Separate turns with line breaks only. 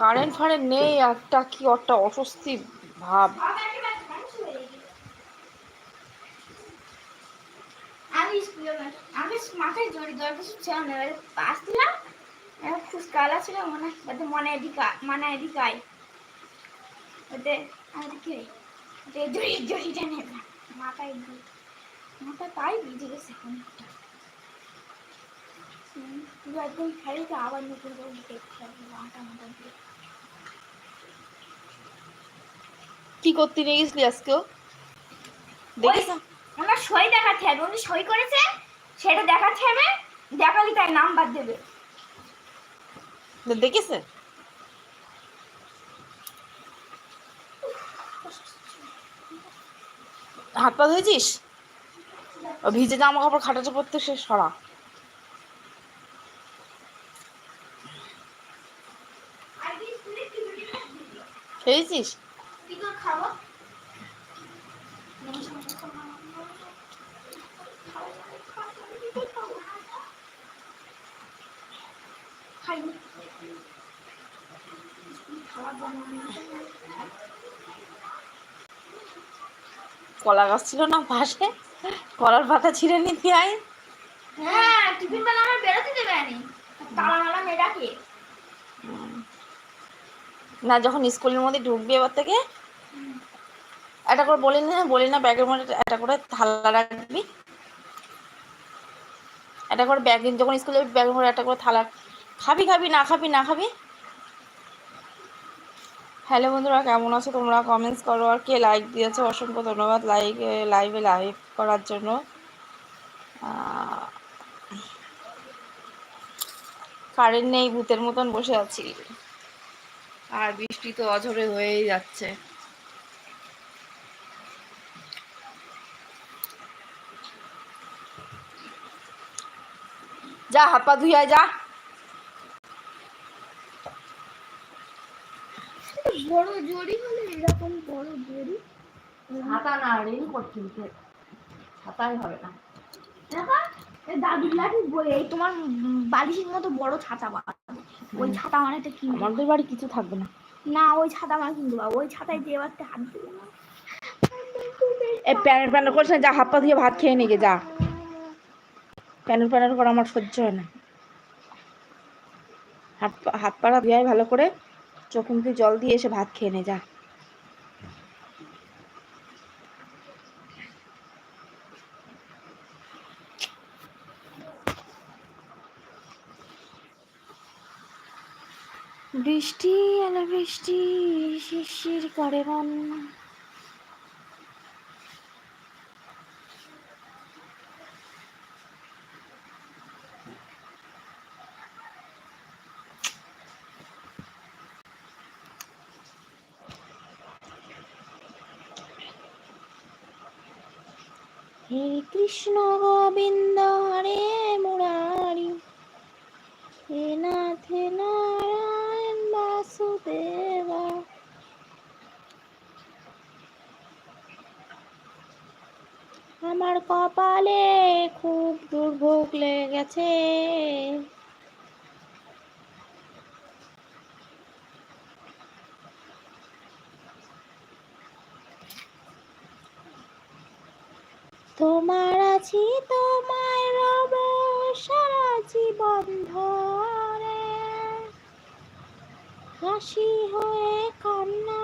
Current ফারেন্ট নেই, একটা কি একটা অস্বস্তি ভাব।
আমি মাথায় জড়ি দরকার ছিল না, পাস দিলাম ফুসকালা ছিল মনে মনে এদিকায় ওতে আমি কি জড়িটা নেবে মাথায় মাথা তাই ভিজে গেছে অনেকটা। পুরো একদম খালিতে আবার নতুন করে দেখতে হবে মাথা মাথা দিয়ে।
কি করতে নিয়ে গেছিলি আজকেও দেখিস?
ওনার সই দেখাতে হবে, উনি সই করেছে সেটা দেখাতে হবে, দেখালে তাই নাম্বার দেবে।
দেখিস হাত পা ধুয়েছিস? ভিজে জামা কাপড় খাটাতে পড়তে সে সরা খেয়েছিস?
কি করে খাবো? খাইনি
কলা গাছ ছিল না পাশে? কলার পাতা ছিঁড়ে নিতে আয়।
হ্যাঁ, টিফিন বেলা আমার বেরোতে দেবে না, তালা মালা মেয়েরাকে।
না, যখন স্কুলের মধ্যে ঢুকবি এবার থেকে একটা করে বলি না ব্যাগের মধ্যে একটা করে থালা রাখবি, একটা করে ব্যাগ, যখন স্কুলে ব্যাগের মধ্যে একটা করে থালা, খাবি না খাবি। হ্যালো বন্ধুরা, কেমন আছো তোমরা? কমেন্টস করো, আর কে লাইক দিয়েছে অসংখ্য ধন্যবাদ লাইভে লাইভ করার জন্য। কারেন্ট নেই, ভূতের মতন বসে আছি, আর বৃষ্টি তো অঝরে হয়েই যাচ্ছে। যা হাত পা ধুই আয়, যা।
বড় জড়ি হলে এরকম বড় জড়ি,
ছাতা না, রেইনকোট কিনতে, ছাতাই হবে না।
দেখো এই দাদুর লাঠি বই, এই তোমার বালিশের মতো বড় ছাতা পাওয়া, ওই ছাতা মানেটা কি?
আমাদের বাড়ি কিছু থাকবে না।
না, ওই ছাতা মানে কিনতে পাবো, ওই ছাতায় দিয়ে এবারটা হাত দেবে না।
এই প্যানের করছে না, যা হাত পা ধুয়ে ভাত খেয়ে নিয়ে যা। প্যানের করা আমার সহ্য হয় না। হাত পাড়া ধুয়ে ভালো করে, চোখ মুখে জল দিয়ে এসে ভাত খেয়ে নে যা। বৃষ্টি এলো বৃষ্টি, শিরশির করে মন। হে কৃষ্ণ গোবিন্দ হরে মুরারি, হে নাথ নারায়ণ বাসুদেবা। আমার কপালে খুব দুর্ভোগ লেগে গেছে, তোমার আছি তোমায় রব সারা জীবন ধরে, হাসি হয়ে কান্না